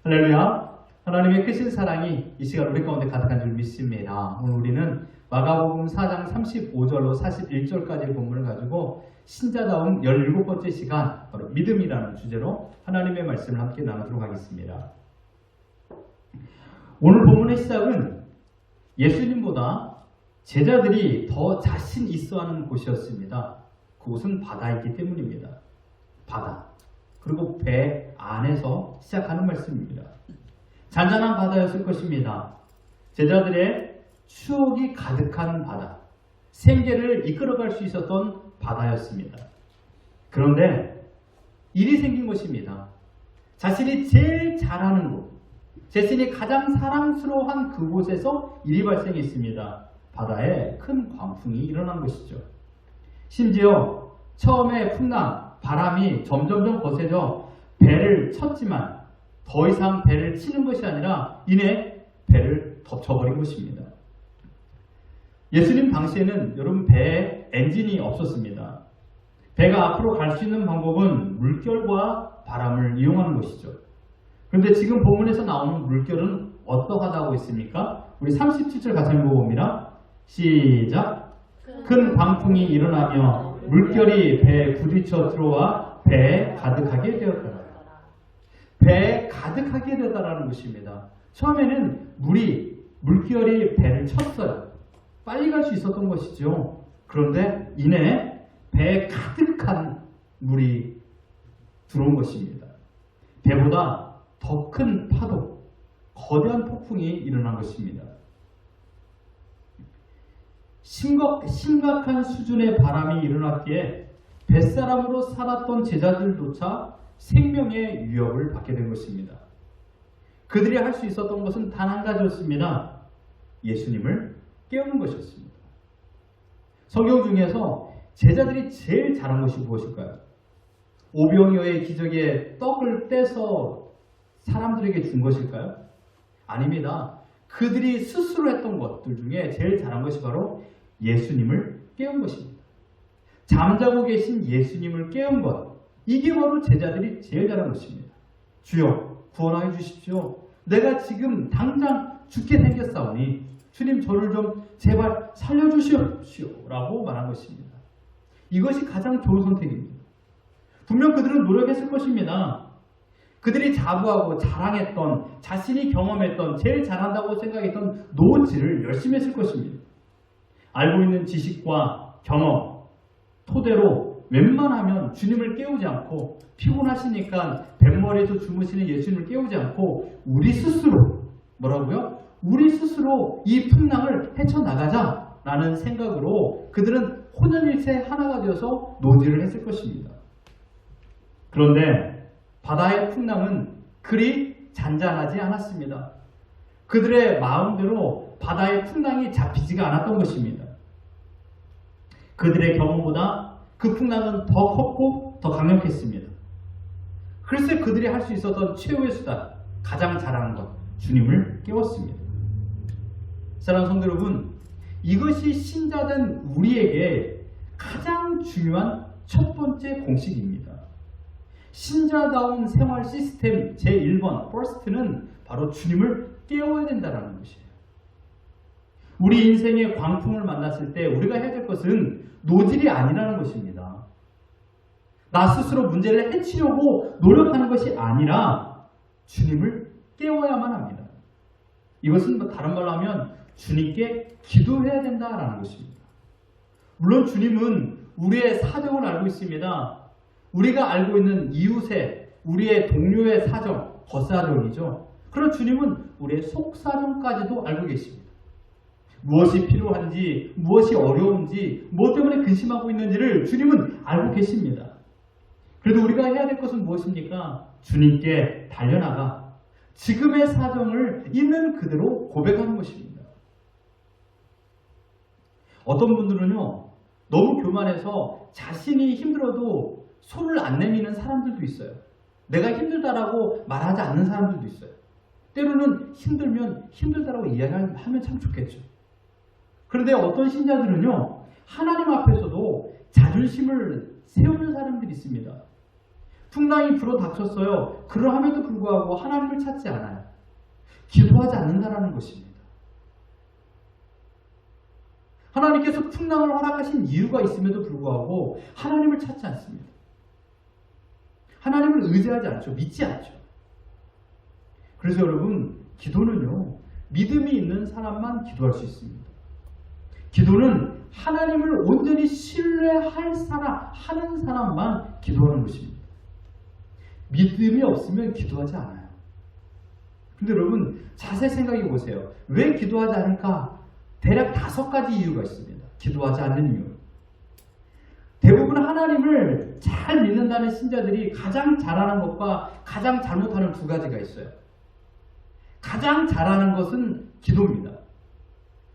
할렐루야. 하나님의 크신 사랑이 이 시간 우리 가운데 가득한 줄 믿습니다. 오늘 우리는 마가복음 4장 35절로 41절까지의 본문을 가지고 신자다움 17번째 시간, 바로 믿음이라는 주제로 하나님의 말씀을 함께 나누도록 하겠습니다. 오늘 본문의 시작은 예수님보다 제자들이 더 자신 있어하는 곳이었습니다. 그곳은 바다이기 때문입니다. 바다. 그리고 배 안에서 시작하는 말씀입니다. 잔잔한 바다였을 것입니다. 제자들의 추억이 가득한 바다, 생계를 이끌어갈 수 있었던 바다였습니다. 그런데 일이 생긴 것입니다. 자신이 제일 잘하는 곳, 자신이 가장 사랑스러워한 그곳에서 일이 발생했습니다. 바다에 큰 광풍이 일어난 것이죠. 심지어 처음에 풍랑, 바람이 점점점 거세져 배를 쳤지만 더 이상 배를 치는 것이 아니라 이내 배를 덮쳐버린 것입니다. 예수님 당시에는 여러분 배에 엔진이 없었습니다. 배가 앞으로 갈 수 있는 방법은 물결과 바람을 이용하는 것이죠. 그런데 지금 본문에서 나오는 물결은 어떠하다고 있습니까? 우리 37절 같이 한번 봅니다. 시작! 큰 광풍이 일어나며 물결이 배에 부딪혀 들어와 배에 가득하게 되었더라. 배에 가득하게 되었다라는 것입니다. 처음에는 물결이 배를 쳤어요. 빨리 갈 수 있었던 것이죠. 그런데 이내 배에 가득한 물이 들어온 것입니다. 배보다 더 큰 파도, 거대한 폭풍이 일어난 것입니다. 심각한 수준의 바람이 일어났기에 뱃사람으로 살았던 제자들조차 생명의 위협을 받게 된 것입니다. 그들이 할 수 있었던 것은 단 한 가지였습니다. 예수님을 깨우는 것이었습니다. 성경 중에서 제자들이 제일 잘한 것이 무엇일까요? 오병이어의 기적에 떡을 떼서 사람들에게 준 것일까요? 아닙니다. 그들이 스스로 했던 것들 중에 제일 잘한 것이 바로 예수님을 깨운 것입니다. 잠자고 계신 예수님을 깨운 것, 이게 바로 제자들이 제일 잘한 것입니다. 주여 구원하여 주십시오. 내가 지금 당장 죽게 생겼사오니 주님 저를 좀 제발 살려주십시오 라고 말한 것입니다. 이것이 가장 좋은 선택입니다. 분명 그들은 노력했을 것입니다. 그들이 자부하고 자랑했던, 자신이 경험했던, 제일 잘한다고 생각했던 노지를 열심히 했을 것입니다. 알고 있는 지식과 경험 토대로 웬만하면 주님을 깨우지 않고, 피곤하시니까 뱃머리에서 주무시는 예수님을 깨우지 않고 우리 스스로, 뭐라고요? 우리 스스로 이 풍랑을 헤쳐나가자라는 생각으로 그들은 혼연일체 하나가 되어서 노지를 했을 것입니다. 그런데 바다의 풍랑은 그리 잔잔하지 않았습니다. 그들의 마음대로 바다의 풍랑이 잡히지가 않았던 것입니다. 그들의 경험보다 그 풍랑은 더 컸고 더 강력했습니다. 글쎄 그들이 할 수 있었던 최후의 수단, 가장 잘하는 것, 주님을 깨웠습니다. 사랑하는 성도 여러분, 이것이 신자된 우리에게 가장 중요한 첫 번째 공식입니다. 신자다운 생활 시스템 제1번, first는 바로 주님을 깨워야 된다는 것이에요. 우리 인생의 광풍을 만났을 때 우리가 해야 될 것은 노질이 아니라는 것입니다. 나 스스로 문제를 해치려고 노력하는 것이 아니라 주님을 깨워야만 합니다. 이것은 다른 말로 하면 주님께 기도해야 된다는 것입니다. 물론 주님은 우리의 사정을 알고 있습니다. 우리가 알고 있는 이웃의, 우리의 동료의 사정, 겉사정이죠. 그러나 주님은 우리의 속사정까지도 알고 계십니다. 무엇이 필요한지, 무엇이 어려운지, 무엇 때문에 근심하고 있는지를 주님은 알고 계십니다. 그래도 우리가 해야 될 것은 무엇입니까? 주님께 달려나가 지금의 사정을 있는 그대로 고백하는 것입니다. 어떤 분들은요, 너무 교만해서 자신이 힘들어도 손을 안 내미는 사람들도 있어요. 내가 힘들다라고 말하지 않는 사람들도 있어요. 때로는 힘들면 힘들다라고 이야기하면 참 좋겠죠. 그런데 어떤 신자들은요, 하나님 앞에서도 자존심을 세우는 사람들이 있습니다. 풍랑이 불어닥쳤어요. 그러함에도 불구하고 하나님을 찾지 않아요. 기도하지 않는다는 것입니다. 하나님께서 풍랑을 허락하신 이유가 있음에도 불구하고 하나님을 찾지 않습니다. 하나님을 의지하지 않죠. 믿지 않죠. 그래서 여러분, 기도는요, 믿음이 있는 사람만 기도할 수 있습니다. 기도는 하나님을 온전히 신뢰할 하는 사람만 기도하는 것입니다. 믿음이 없으면 기도하지 않아요. 근데 여러분, 자세히 생각해 보세요. 왜 기도하지 않을까? 대략 5가지 이유가 있습니다. 기도하지 않는 이유. 대부분 하나님을 잘 믿는다는 신자들이 가장 잘하는 것과 가장 잘못하는 2가지가 있어요. 가장 잘하는 것은 기도입니다.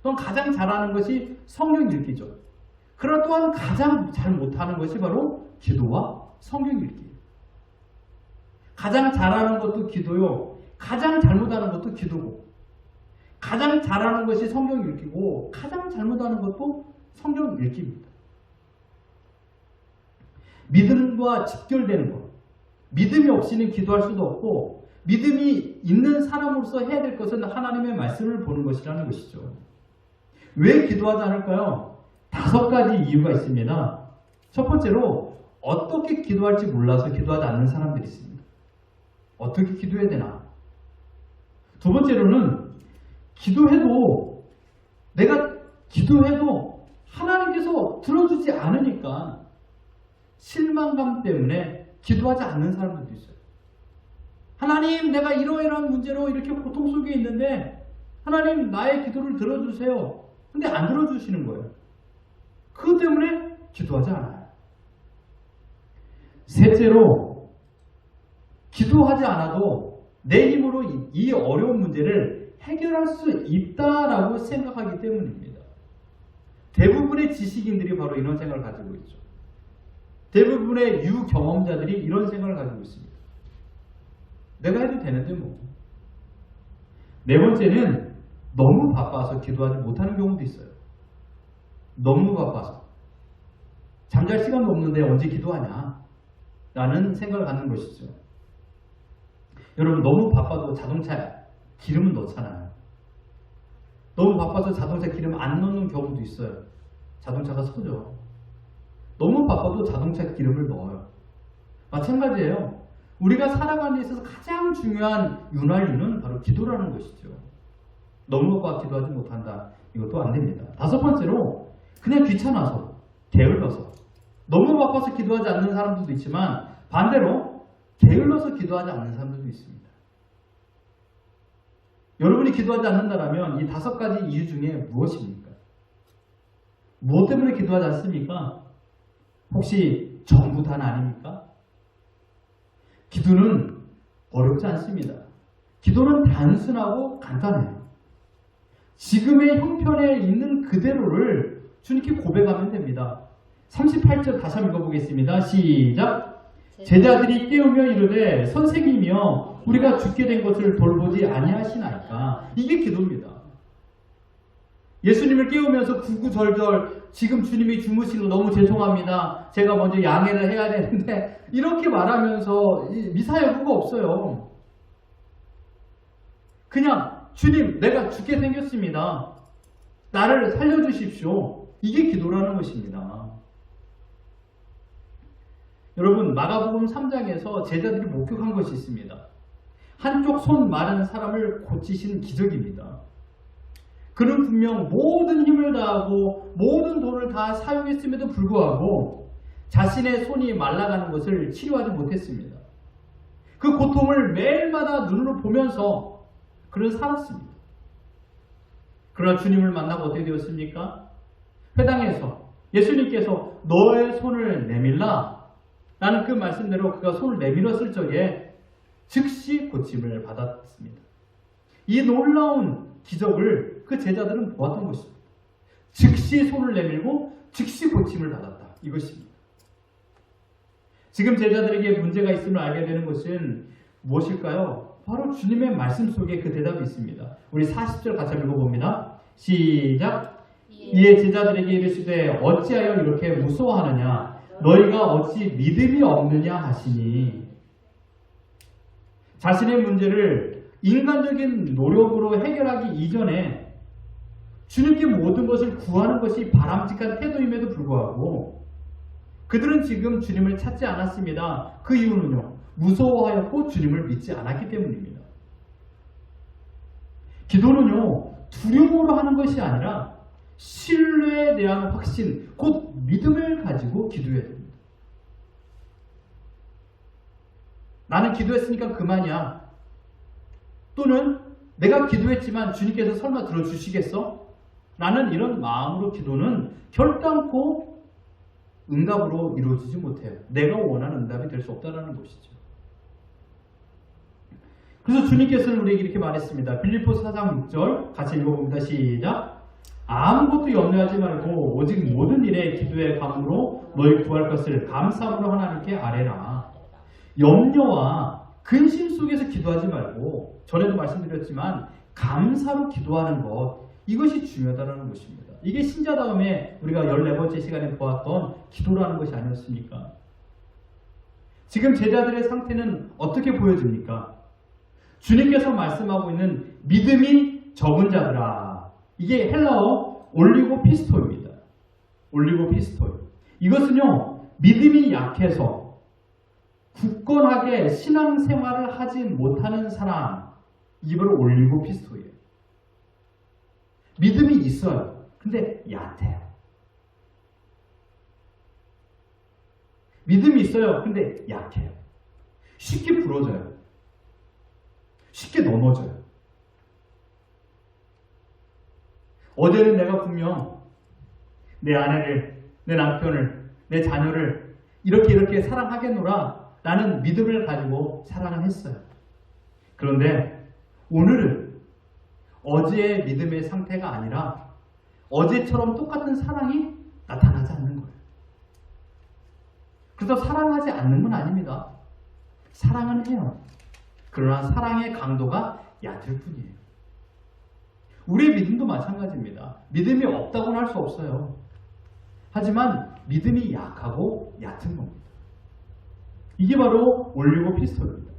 또한 가장 잘하는 것이 성경 읽기죠. 그러나 또한 가장 잘 못하는 것이 바로 기도와 성경 읽기예요. 가장 잘하는 것도 기도요. 가장 잘못하는 것도 기도고, 가장 잘하는 것이 성경 읽기고 가장 잘못하는 것도 성경 읽기입니다. 믿음과 직결되는 것. 믿음이 없이는 기도할 수도 없고, 믿음이 있는 사람으로서 해야 될 것은 하나님의 말씀을 보는 것이라는 것이죠. 왜 기도하지 않을까요? 5가지 이유가 있습니다. 첫 번째로, 어떻게 기도할지 몰라서 기도하지 않는 사람들이 있습니다. 어떻게 기도해야 되나? 2 번째로는, 내가 기도해도 하나님께서 들어주지 않으니까 실망감 때문에 기도하지 않는 사람들도 있어요. 하나님, 내가 이러이러한 문제로 이렇게 고통 속에 있는데 하나님, 나의 기도를 들어주세요. 근데 안 들어주시는 거예요. 그것 때문에 기도하지 않아요. 셋째로, 기도하지 않아도 내 힘으로 이 어려운 문제를 해결할 수 있다라고 생각하기 때문입니다. 대부분의 지식인들이 바로 이런 생각을 가지고 있죠. 대부분의 유경험자들이 이런 생각을 가지고 있습니다. 내가 해도 되는데 뭐. 4번째는, 너무 바빠서 기도하지 못하는 경우도 있어요. 너무 바빠서. 잠잘 시간도 없는데 언제 기도하냐? 라는 생각을 갖는 것이죠. 여러분, 너무 바빠도 자동차에 기름은 넣잖아요. 너무 바빠서 자동차 기름 안 넣는 경우도 있어요. 자동차가 서죠. 너무 바빠도 자동차 기름을 넣어요. 마찬가지예요. 우리가 살아가는 데 있어서 가장 중요한 윤활유는 바로 기도라는 것이죠. 너무 바빠 기도하지 못한다. 이것도 안 됩니다. 5번째로, 그냥 귀찮아서, 게을러서. 너무 바빠서 기도하지 않는 사람들도 있지만 반대로 게을러서 기도하지 않는 사람들도 있습니다. 여러분이 기도하지 않는다면 이 5가지 이유 중에 무엇입니까? 무엇 때문에 기도하지 않습니까? 혹시 전부 다는 아닙니까? 기도는 어렵지 않습니다. 기도는 단순하고 간단해요. 지금의 형편에 있는 그대로를 주님께 고백하면 됩니다. 38절 다시 한번 읽어보겠습니다. 시작! 제자들이 깨우며 이르되, 선생님이여, 우리가 죽게 된 것을 돌보지 아니하시나이까. 이게 기도입니다. 예수님을 깨우면서 구구절절, 지금 주님이 주무시는 거 너무 죄송합니다. 제가 먼저 양해를 해야 되는데, 이렇게 말하면서 미사여구가 없어요. 그냥, 주님, 내가 죽게 생겼습니다. 나를 살려주십시오. 이게 기도라는 것입니다. 여러분, 마가복음 3장에서 제자들이 목격한 것이 있습니다. 한쪽 손 마른 사람을 고치신 기적입니다. 그는 분명 모든 힘을 다하고 모든 돈을 다 사용했음에도 불구하고 자신의 손이 말라가는 것을 치료하지 못했습니다. 그 고통을 매일마다 눈으로 보면서 그는 살았습니다. 그러나 주님을 만나고 어떻게 되었습니까? 회당에서 예수님께서 너의 손을 내밀라 라는 그 말씀대로 그가 손을 내밀었을 적에 즉시 고침을 받았습니다. 이 놀라운 기적을 그 제자들은 보았던 것입니다. 즉시 손을 내밀고 즉시 고침을 받았다. 이것입니다. 지금 제자들에게 문제가 있음을 알게 되는 것은 무엇일까요? 바로 주님의 말씀 속에 그 대답이 있습니다. 우리 40절 같이 읽어봅니다. 시작! 이에 제자들에게 이르시되 어찌하여 이렇게 무서워하느냐? 너희가 어찌 믿음이 없느냐 하시니. 자신의 문제를 인간적인 노력으로 해결하기 이전에 주님께 모든 것을 구하는 것이 바람직한 태도임에도 불구하고 그들은 지금 주님을 찾지 않았습니다. 그 이유는요, 무서워하였고 주님을 믿지 않았기 때문입니다. 기도는요, 두려움으로 하는 것이 아니라 신뢰에 대한 확신, 곧 믿음을 가지고 기도해야 됩니다. 나는 기도했으니까 그만이야. 또는 내가 기도했지만 주님께서 설마 들어주시겠어? 라는 이런 마음으로 기도는 결단코 응답으로 이루어지지 못해요. 내가 원하는 응답이 될 수 없다는 것이죠. 그래서 주님께서는 우리에게 이렇게 말했습니다. 빌립보서 4장 6절 같이 읽어봅니다. 시작. 아무것도 염려하지 말고 오직 모든 일에 기도의 감으로 너희 구할 것을 감사함으로 하나님께 아뢰라. 염려와 근심 속에서 기도하지 말고 전에도 말씀드렸지만 감사로 기도하는 것, 이것이 중요하다는 것입니다. 이게 신자다움에 우리가 14번째 시간에 보았던 기도라는 것이 아니었습니까? 지금 제자들의 상태는 어떻게 보여집니까? 주님께서 말씀하고 있는 믿음이 적은 자들아, 이게 헬라어 올리고피스토입니다. 올리고피스토. 이것은요, 믿음이 약해서 굳건하게 신앙생활을 하지 못하는 사람, 이게 바로 올리고피스토예요. 믿음이 있어요. 근데 얕아요. 믿음이 있어요. 근데 약해요. 쉽게 부러져요. 쉽게 넘어져요. 어제는 내가 분명 내 아내를, 내 남편을, 내 자녀를 이렇게 사랑하겠노라 라는 믿음을 가지고 사랑을 했어요. 그런데 오늘은 어제의 믿음의 상태가 아니라 어제처럼 똑같은 사랑이 나타나지 않는 거예요. 그래서 사랑하지 않는 건 아닙니다. 사랑은 해요. 그러나 사랑의 강도가 얕을 뿐이에요. 우리의 믿음도 마찬가지입니다. 믿음이 없다고는 할 수 없어요. 하지만 믿음이 약하고 얕은 겁니다. 이게 바로 올리고피스토입니다.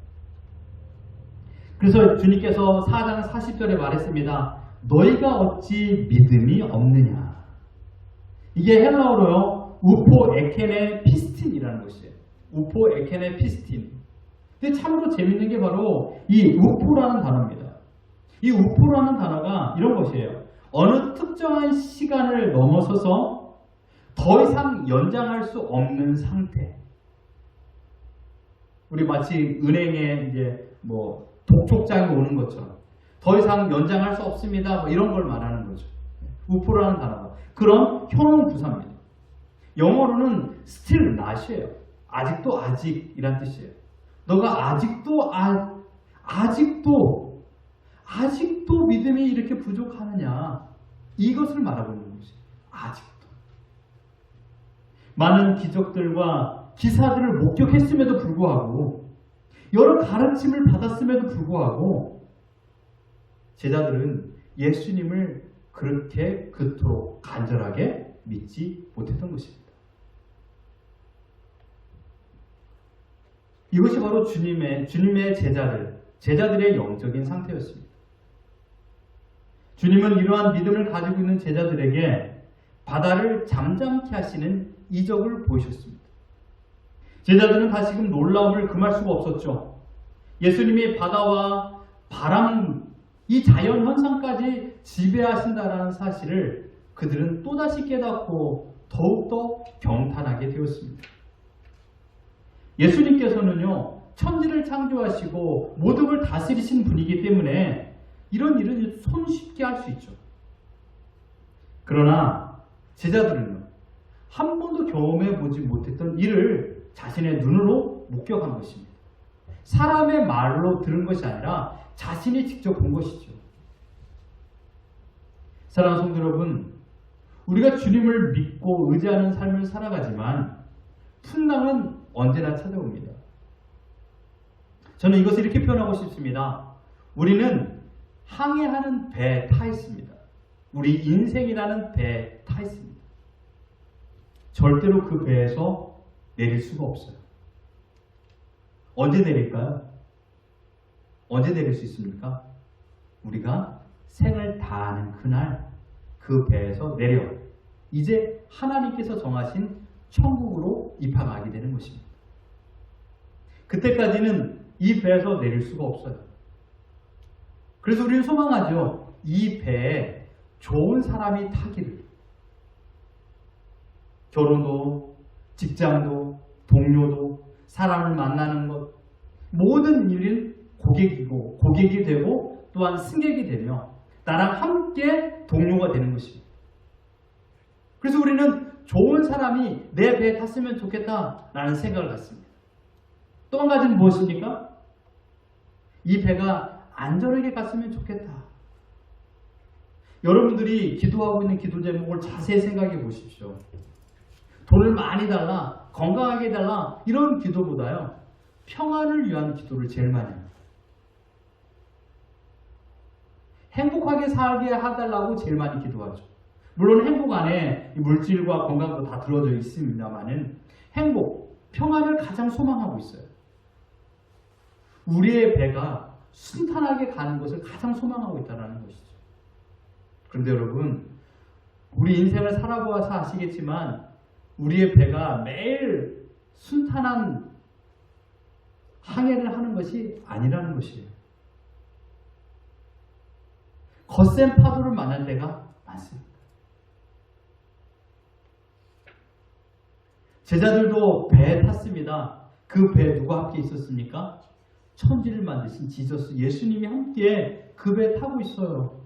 그래서 주님께서 4장 40절에 말했습니다. 너희가 어찌 믿음이 없느냐. 이게 헬라어로요, 우포 에케네 피스틴이라는 것이에요. 우포 에케네 피스틴. 근데 참으로 재밌는 게 바로 이 우포라는 단어입니다. 이 우포라는 단어가 이런 것이에요. 어느 특정한 시간을 넘어서서 더 이상 연장할 수 없는 상태. 우리 마치 은행에 이제 독촉장이 오는 것처럼 더 이상 연장할 수 없습니다. 이런 걸 말하는 거죠. 우포라는 단어가 그런 현황 부사입니다. 영어로는 still not이에요. 아직도 아직이란 뜻이에요. 너가 아직도 믿음이 이렇게 부족하느냐, 이것을 말하고 있는 것이 아직도. 많은 기적들과 기사들을 목격했음에도 불구하고 여러 가르침을 받았음에도 불구하고 제자들은 예수님을 그렇게 그토록 간절하게 믿지 못했던 것입니다. 이것이 바로 주님의 제자들의 영적인 상태였습니다. 주님은 이러한 믿음을 가지고 있는 제자들에게 바다를 잠잠케 하시는 이적을 보이셨습니다. 제자들은 다시금 놀라움을 금할 수가 없었죠. 예수님이 바다와 바람, 이 자연 현상까지 지배하신다라는 사실을 그들은 또다시 깨닫고 더욱더 경탄하게 되었습니다. 예수님께서는요, 천지를 창조하시고 모든 걸 다스리신 분이기 때문에 이런 일은 손쉽게 할 수 있죠. 그러나 제자들은요, 한 번도 경험해 보지 못했던 일을 자신의 눈으로 목격한 것입니다. 사람의 말로 들은 것이 아니라 자신이 직접 본 것이죠. 사랑하는 성도 여러분, 우리가 주님을 믿고 의지하는 삶을 살아가지만 풍랑은 언제나 찾아옵니다. 저는 이것을 이렇게 표현하고 싶습니다. 우리는 항해하는 배에 타 있습니다. 우리 인생이라는 배에 타 있습니다. 절대로 그 배에서 내릴 수가 없어요. 언제 내릴까요? 언제 내릴 수 있습니까? 우리가 생을 다하는 그날 그 배에서 내려 이제 하나님께서 정하신 천국으로 입항하게 되는 것입니다. 그때까지는 이 배에서 내릴 수가 없어요. 그래서 우리는 소망하죠. 이 배에 좋은 사람이 타기를. 결혼도, 직장도, 동료도, 사람을 만나는 것, 모든 일은 고객이 되고 또한 승객이 되며 나랑 함께 동료가 되는 것입니다. 그래서 우리는 좋은 사람이 내 배에 탔으면 좋겠다라는 생각을 갖습니다. 또 한 가지는 무엇입니까? 이 배가 안전하게 갔으면 좋겠다. 여러분들이 기도하고 있는 기도 제목을 자세히 생각해 보십시오. 돈을 많이 달라, 건강하게 달라 이런 기도보다요. 평안을 위한 기도를 제일 많이 합니다. 행복하게 살게 해달라고 제일 많이 기도하죠. 물론 행복 안에 물질과 건강도 다 들어져 있습니다만은 행복, 평안을 가장 소망하고 있어요. 우리의 배가 순탄하게 가는 것을 가장 소망하고 있다는 것이죠. 그런데 여러분, 우리 인생을 살아보아서 아시겠지만 우리의 배가 매일 순탄한 항해를 하는 것이 아니라는 것이에요. 거센 파도를 만날 때가 많습니다. 제자들도 배에 탔습니다. 그 배에 누가 함께 있었습니까? 천지를 만드신 지저스 예수님이 함께 그 배에 타고 있어요.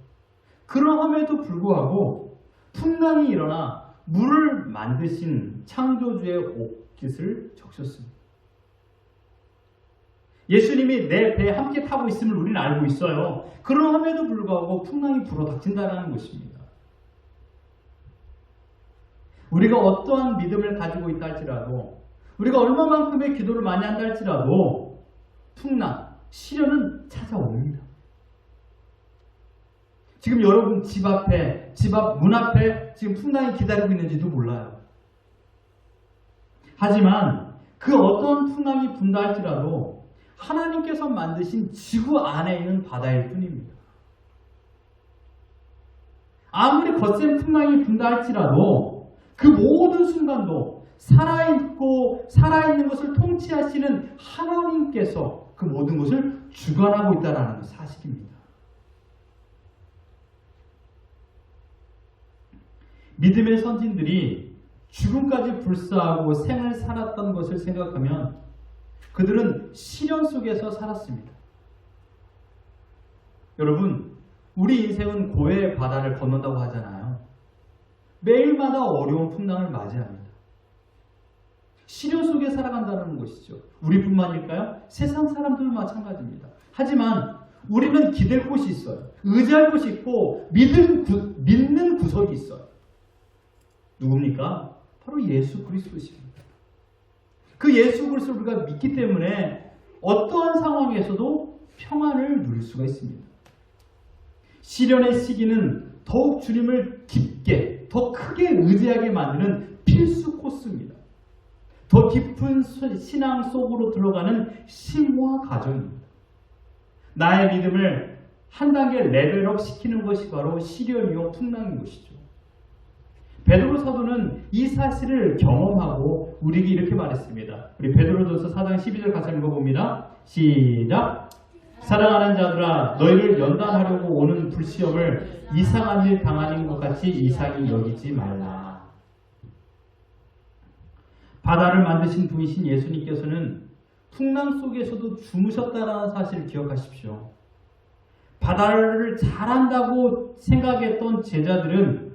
그러함에도 불구하고 풍랑이 일어나 물을 만드신 창조주의 옷깃을 적셨습니다. 예수님이 내 배에 함께 타고 있음을 우리는 알고 있어요. 그러함에도 불구하고 풍랑이 불어닥친다는 것입니다. 우리가 어떠한 믿음을 가지고 있다 할지라도 우리가 얼마만큼의 기도를 많이 한다 할지라도 풍랑, 시련은 찾아옵니다. 지금 여러분 집 앞에, 집 앞 문 앞에 지금 풍랑이 기다리고 있는지도 몰라요. 하지만 그 어떤 풍랑이 분다 할지라도 하나님께서 만드신 지구 안에 있는 바다일 뿐입니다. 아무리 거센 풍랑이 분다 할지라도 그 모든 순간도 살아있는 것을 통치하시는 하나님께서 그 모든 것을 주관하고 있다는 사실입니다. 믿음의 선진들이 죽음까지 불사하고 생을 살았던 것을 생각하면 그들은 시련 속에서 살았습니다. 여러분, 우리 인생은 고해의 바다를 건넌다고 하잖아요. 매일마다 어려운 풍랑을 맞이합니다. 시련 속에 살아간다는 것이죠. 우리뿐만일까요? 세상 사람들도 마찬가지입니다. 하지만 우리는 기댈 곳이 있어요. 의지할 곳이 있고 믿는 구석이 있어요. 누굽니까? 바로 예수 그리스도십니다. 그 예수 그리스도를 우리가 믿기 때문에 어떠한 상황에서도 평안을 누릴 수가 있습니다. 시련의 시기는 더욱 주님을 깊게, 더 크게 의지하게 만드는 필수 코스입니다. 더 깊은 신앙 속으로 들어가는 심화 과정입니다. 나의 믿음을 한 단계 레벨업 시키는 것이 바로 시련이요 풍랑인 것이죠. 베드로 사도는 이 사실을 경험하고 우리에게 이렇게 말했습니다. 우리 베드로전서 4장 12절 같이 읽어봅니다. 시작! 사랑하는 자들아, 너희를 연단하려고 오는 불시험을 이상한 일 당하는 것 같이 이상히 여기지 말라. 바다를 만드신 분이신 예수님께서는 풍랑 속에서도 주무셨다는 사실을 기억하십시오. 바다를 잘한다고 생각했던 제자들은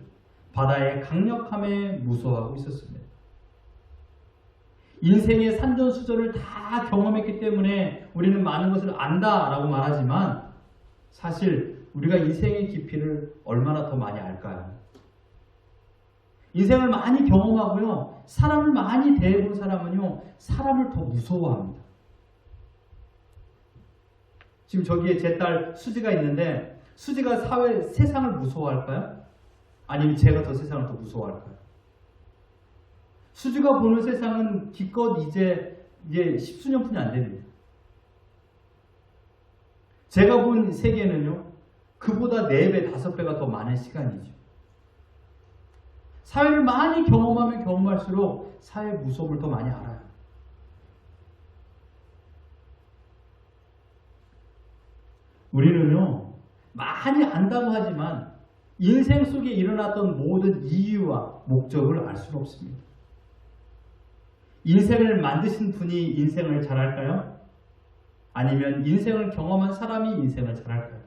바다의 강력함에 무서워하고 있었습니다. 인생의 산전수전을 다 경험했기 때문에 우리는 많은 것을 안다라고 말하지만 사실 우리가 인생의 깊이를 얼마나 더 많이 알까요? 인생을 많이 경험하고요. 사람을 많이 대해본 사람은요. 사람을 더 무서워합니다. 지금 저기에 제 딸 수지가 있는데 수지가 세상을 무서워할까요? 아니면 제가 더 세상을 더 무서워할까요? 수지가 보는 세상은 기껏 이제 10수년뿐이 안 됩니다. 제가 본 세계는요, 그보다 4배, 5배가 더 많은 시간이죠. 사회를 많이 경험하면 경험할수록 사회의 무서움을 더 많이 알아요. 우리는요, 많이 안다고 하지만 인생 속에 일어났던 모든 이유와 목적을 알 수는 없습니다. 인생을 만드신 분이 인생을 잘할까요? 아니면 인생을 경험한 사람이 인생을 잘할까요?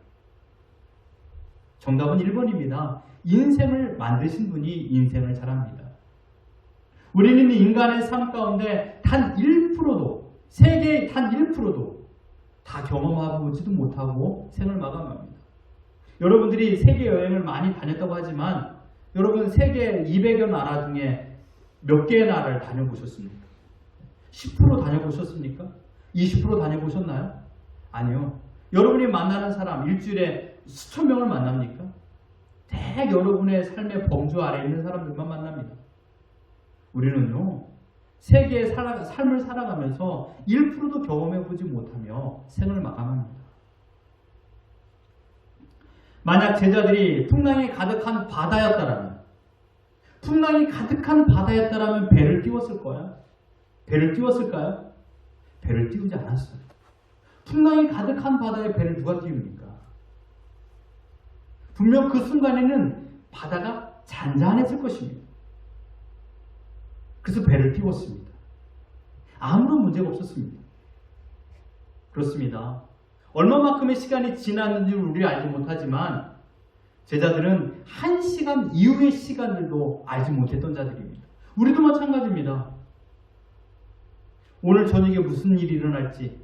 정답은 1번입니다. 인생을 만드신 분이 인생을 잘합니다. 우리는 인간의 삶 가운데 단 1%도, 세계의 단 1%도 다 경험해보지도 못하고 생을 마감합니다. 여러분들이 세계 여행을 많이 다녔다고 하지만 여러분 세계 200여 나라 중에 몇 개의 나라를 다녀보셨습니까? 10% 다녀보셨습니까? 20% 다녀보셨나요? 아니요. 여러분이 만나는 사람 일주일에 수천 명을 만납니까? 대개 여러분의 삶의 범주 아래에 있는 사람들만 만납니다. 우리는요, 세계의 삶을 살아가면서 1%도 경험해보지 못하며 생을 마감합니다. 만약 제자들이 풍랑이 가득한 바다였다라면, 배를 띄웠을 거야? 배를 띄웠을까요? 배를 띄우지 않았어요. 풍랑이 가득한 바다에 배를 누가 띄웁니까? 분명 그 순간에는 바다가 잔잔했을 것입니다. 그래서 배를 띄웠습니다. 아무런 문제가 없었습니다. 그렇습니다. 얼마만큼의 시간이 지났는지를 우리 알지 못하지만 제자들은 1시간 이후의 시간들도 알지 못했던 자들입니다. 우리도 마찬가지입니다. 오늘 저녁에 무슨 일이 일어날지,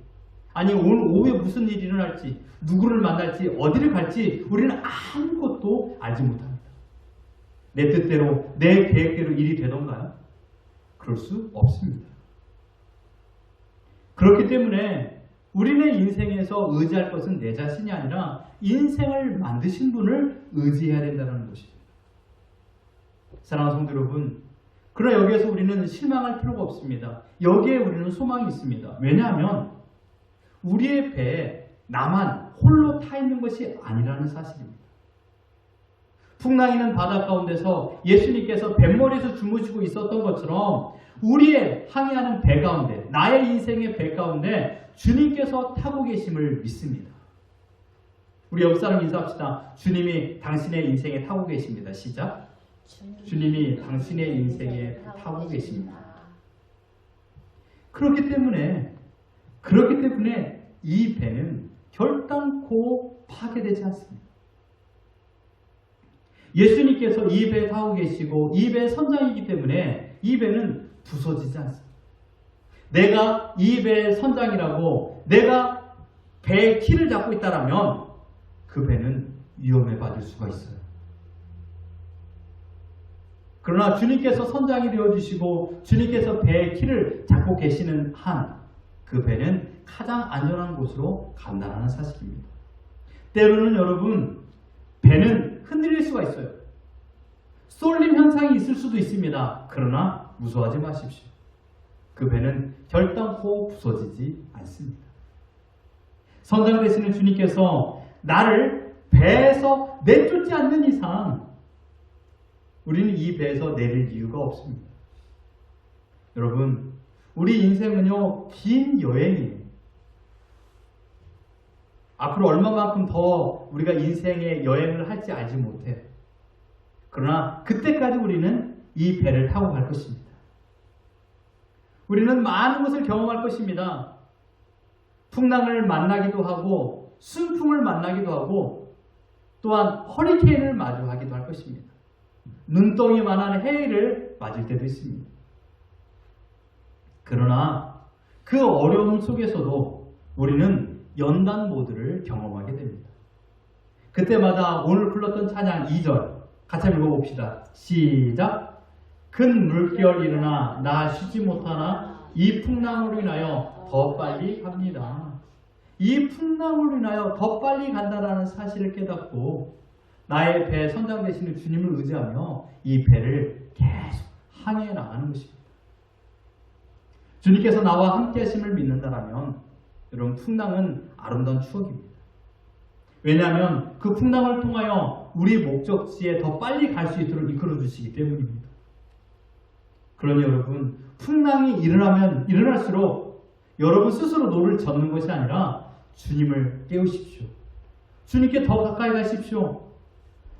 아니 오늘 오후에 무슨 일이 일어날지, 누구를 만날지, 어디를 갈지 우리는 아무것도 알지 못합니다. 내 뜻대로, 내 계획대로 일이 되던가요? 그럴 수 없습니다. 그렇기 때문에 우리의 인생에서 의지할 것은 내 자신이 아니라 인생을 만드신 분을 의지해야 된다는 것입니다. 사랑하는 성도 여러분, 그러나 여기에서 우리는 실망할 필요가 없습니다. 여기에 우리는 소망이 있습니다. 왜냐하면 우리의 배에 나만 홀로 타 있는 것이 아니라는 사실입니다. 풍랑이는 바다 가운데서 예수님께서 뱃머리에서 주무시고 있었던 것처럼 우리의 항해하는 배 가운데, 나의 인생의 배 가운데 주님께서 타고 계심을 믿습니다. 우리 옆 사람 인사합시다. 주님이 당신의 인생에 타고 계십니다. 시작. 주님이 당신의 인생에 타고 계십니다. 그렇기 때문에 이 배는 결단코 파괴되지 않습니다. 예수님께서 이 배에 타고 계시고 이 배의 선장이기 때문에 이 배는 부서지지 않습니다. 내가 이 배의 선장이라고 내가 배의 키를 잡고 있다라면 그 배는 위험에 빠질 수가 있어요. 그러나 주님께서 선장이 되어주시고 주님께서 배의 키를 잡고 계시는 한 그 배는 가장 안전한 곳으로 간다는 사실입니다. 때로는 여러분, 배는 흔들릴 수가 있어요. 쏠림 현상이 있을 수도 있습니다. 그러나 무서워하지 마십시오. 그 배는 결단코 부서지지 않습니다. 선장 되시는 주님께서 나를 배에서 내쫓지 않는 이상 우리는 이 배에서 내릴 이유가 없습니다. 여러분, 우리 인생은요, 긴 여행이에요. 앞으로 얼마만큼 더 우리가 인생의 여행을 할지 알지 못해요. 그러나 그때까지 우리는 이 배를 타고 갈 것입니다. 우리는 많은 것을 경험할 것입니다. 풍랑을 만나기도 하고 순풍을 만나기도 하고 또한 허리케인을 마주하기도 할 것입니다. 눈덩이만한 해일을 맞을 때도 있습니다. 그러나 그 어려움 속에서도 우리는 연단 모드를 경험하게 됩니다. 그때마다 오늘 불렀던 찬양 2절 같이 읽어봅시다. 시작. 큰 물결 일어나 나 쉬지 못하나 이 풍랑으로 인하여 더 빨리 갑니다. 이 풍랑으로 인하여 더 빨리 간다라는 사실을 깨닫고 나의 배 선장 되시는 주님을 의지하며 이 배를 계속 항해 나가는 것입니다. 주님께서 나와 함께 하심을 믿는다라면 여러분, 풍랑은 아름다운 추억입니다. 왜냐하면 그 풍랑을 통하여 우리 목적지에 더 빨리 갈 수 있도록 이끌어 주시기 때문입니다. 그러니 여러분, 풍랑이 일어나면 일어날수록 여러분 스스로 노를 젓는 것이 아니라 주님을 깨우십시오. 주님께 더 가까이 가십시오.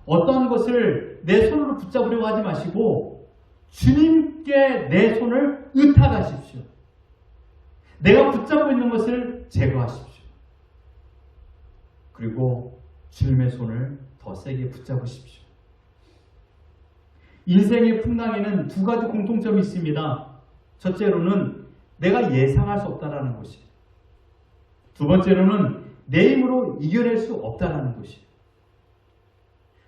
어떠한 것을 내 손으로 붙잡으려고 하지 마시고 주님께 내 손을 의탁하십시오. 내가 붙잡고 있는 것을 제거하십시오. 그리고 주님의 손을 더 세게 붙잡으십시오. 인생의 풍랑에는 두 가지 공통점이 있습니다. 첫째로는 내가 예상할 수 없다라는 것이, 두 번째로는 내 힘으로 이겨낼 수 없다라는 것이.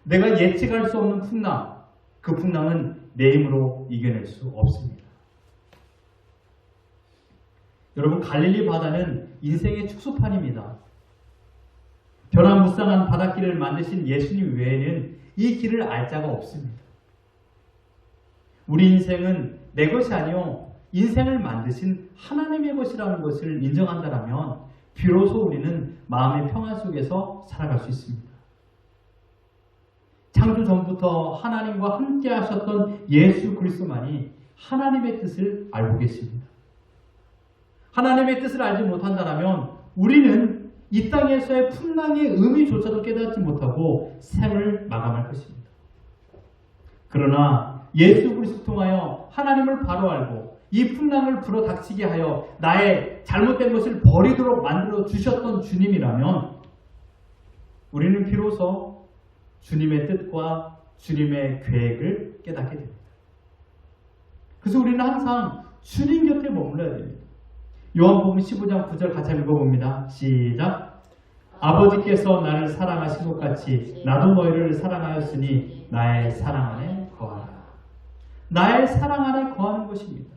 내가 예측할 수 없는 풍랑, 그 풍랑은 내 힘으로 이겨낼 수 없습니다. 여러분, 갈릴리 바다는 인생의 축소판입니다. 변화무쌍한 바닷길을 만드신 예수님 외에는 이 길을 알 자가 없습니다. 우리 인생은 내 것이 아니요 인생을 만드신 하나님의 것이라는 것을 인정한다면 비로소 우리는 마음의 평안 속에서 살아갈 수 있습니다. 창조 전부터 하나님과 함께 하셨던 예수 그리스도만이 하나님의 뜻을 알고 계십니다. 하나님의 뜻을 알지 못한다면 우리는 이 땅에서의 풍랑의 의미조차도 깨닫지 못하고 생을 마감할 것입니다. 그러나 예수 그리스도 통하여 하나님을 바로 알고 이 풍랑을 불어닥치게 하여 나의 잘못된 것을 버리도록 만들어 주셨던 주님이라면 우리는 비로소 주님의 뜻과 주님의 계획을 깨닫게 됩니다. 그래서 우리는 항상 주님 곁에 머물러야 됩니다. 요한복음 15장 9절 같이 읽어봅니다. 시작. 아버지께서 나를 사랑하신 것 같이 나도 너희를 사랑하였으니 나의 사랑 안에 거하라. 나의 사랑 안에 거하는 것입니다.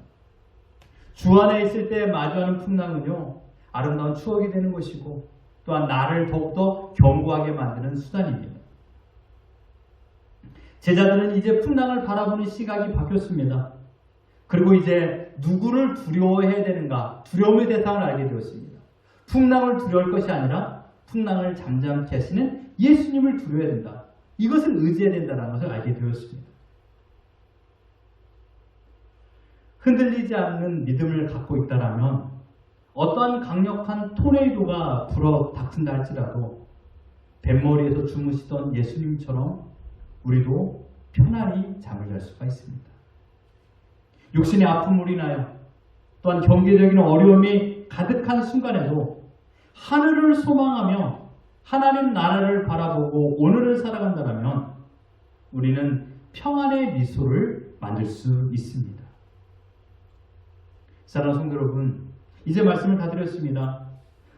주 안에 있을 때 마주하는 풍랑은요, 아름다운 추억이 되는 것이고 또한 나를 더욱더 견고하게 만드는 수단입니다. 제자들은 이제 풍랑을 바라보는 시각이 바뀌었습니다. 그리고 이제 누구를 두려워해야 되는가, 두려움의 대상을 알게 되었습니다. 풍랑을 두려워할 것이 아니라 풍랑을 잠잠케 하시는 예수님을 두려워해야 된다. 이것을 의지해야 된다는 것을 알게 되었습니다. 흔들리지 않는 믿음을 갖고 있다면 어떠한 강력한 토네이도가 불어 닥친다 할지라도 뱃머리에서 주무시던 예수님처럼 우리도 편안히 잠을 잘 수가 있습니다. 육신의 아픔으로 인하여 또한 경제적인 어려움이 가득한 순간에도 하늘을 소망하며 하나님 나라를 바라보고 오늘을 살아간다면 우리는 평안의 미소를 만들 수 있습니다. 사랑하는 성도 여러분, 이제 말씀을 다 드렸습니다.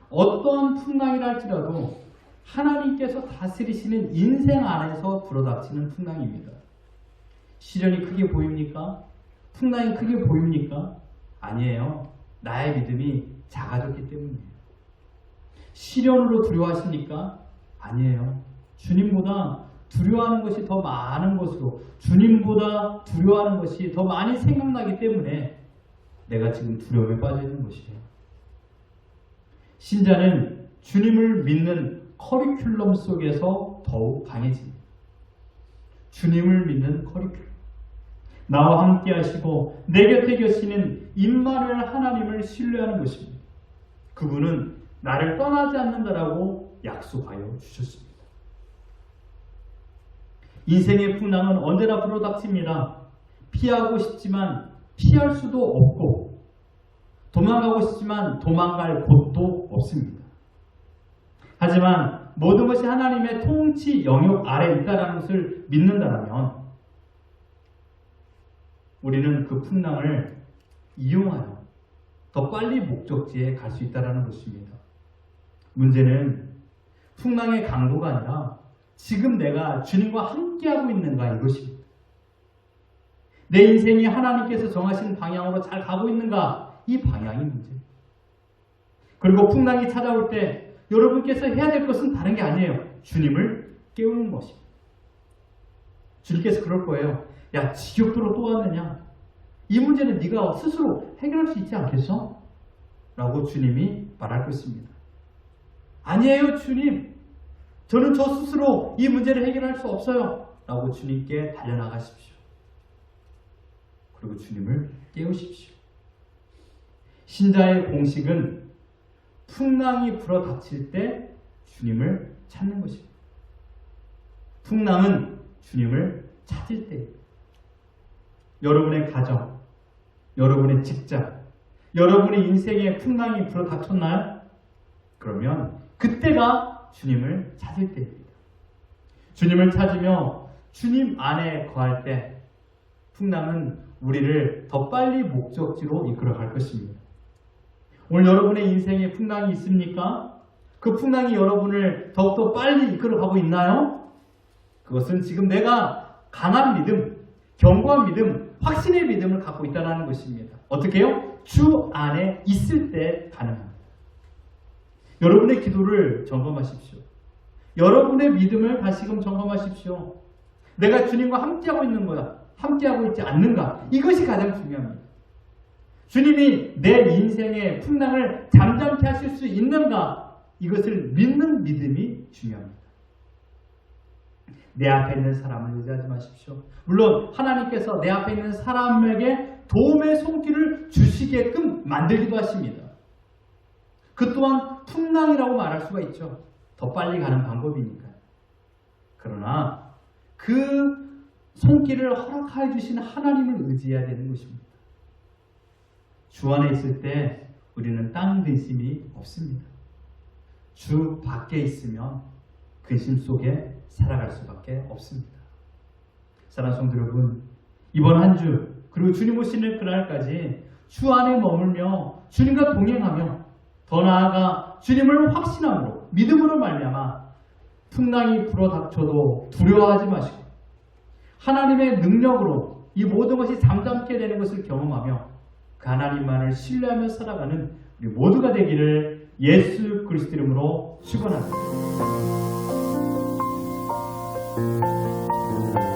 어떠한 풍랑이라 할지라도 하나님께서 다스리시는 인생 안에서 불어닥치는 풍랑입니다. 시련이 크게 보입니까? 풍랑이 크게 보입니까? 아니에요. 나의 믿음이 작아졌기 때문이에요. 시련으로 두려워하십니까? 아니에요. 주님보다 두려워하는 것이 더 많은 것으로, 주님보다 두려워하는 것이 더 많이 생각나기 때문에 내가 지금 두려움에 빠져 있는 것이에요. 신자는 주님을 믿는 커리큘럼 속에서 더욱 강해집니다. 주님을 믿는 커리큘럼. 나와 함께 하시고 내 곁에 계시는 임마누엘 하나님을 신뢰하는 것입니다. 그분은 나를 떠나지 않는다라고 약속하여 주셨습니다. 인생의 풍랑은 언제나 불어닥칩니다. 피하고 싶지만 피할 수도 없고 도망가고 싶지만 도망갈 곳도 없습니다. 하지만 모든 것이 하나님의 통치 영역 아래에 있다는 것을 믿는다면 우리는 그 풍랑을 이용하여 더 빨리 목적지에 갈 수 있다는 것입니다. 문제는 풍랑의 강도가 아니라 지금 내가 주님과 함께하고 있는가 이것입니다. 내 인생이 하나님께서 정하신 방향으로 잘 가고 있는가 이 방향이 문제입니다. 그리고 풍랑이 찾아올 때 여러분께서 해야 될 것은 다른 게 아니에요. 주님을 깨우는 것입니다. 주님께서 그럴 거예요. 야, 지옥도로 또 왔느냐? 이 문제는 네가 스스로 해결할 수 있지 않겠어? 라고 주님이 말할 것입니다. 아니에요, 주님. 저는 저 스스로 이 문제를 해결할 수 없어요. 라고 주님께 달려나가십시오. 그리고 주님을 깨우십시오. 신자의 공식은 풍랑이 불어 닥칠 때 주님을 찾는 것입니다. 풍랑은 주님을 찾을 때입니다. 여러분의 가정, 여러분의 직장, 여러분의 인생에 풍랑이 불어 닥쳤나요? 그러면 그때가 주님을 찾을 때입니다. 주님을 찾으며 주님 안에 거할 때 풍랑은 우리를 더 빨리 목적지로 이끌어갈 것입니다. 오늘 여러분의 인생에 풍랑이 있습니까? 그 풍랑이 여러분을 더욱더 빨리 이끌어가고 있나요? 그것은 지금 내가 강한 믿음, 견고한 믿음, 확신의 믿음을 갖고 있다는 것입니다. 어떻게 해요? 주 안에 있을 때 가능합니다. 여러분의 기도를 점검하십시오. 여러분의 믿음을 다시금 점검하십시오. 내가 주님과 함께하고 있는 거야, 함께하고 있지 않는가? 이것이 가장 중요합니다. 주님이 내 인생의 풍랑을 잠잠케 하실 수 있는가? 이것을 믿는 믿음이 중요합니다. 내 앞에 있는 사람을 의지하지 마십시오. 물론 하나님께서 내 앞에 있는 사람에게 도움의 손길을 주시게끔 만들기도 하십니다. 그 또한 풍랑이라고 말할 수가 있죠. 더 빨리 가는 방법이니까요. 그러나 그 손길을 허락해 주신 하나님을 의지해야 되는 것입니다. 주 안에 있을 때 우리는 땅 근심이 없습니다. 주 밖에 있으면 근심 속에 살아갈 수밖에 없습니다. 사랑하는 성도 여러분, 이번 한 주 그리고 주님 오시는 그날까지 주 안에 머물며 주님과 동행하며 더 나아가 주님을 확신함으로 믿음으로 말미암아 풍랑이 불어닥쳐도 두려워하지 마시고 하나님의 능력으로 이 모든 것이 잠잠케 되는 것을 경험하며 그 하나님만을 신뢰하며 살아가는 우리 모두가 되기를 예수 그리스도 이름으로 축원합니다.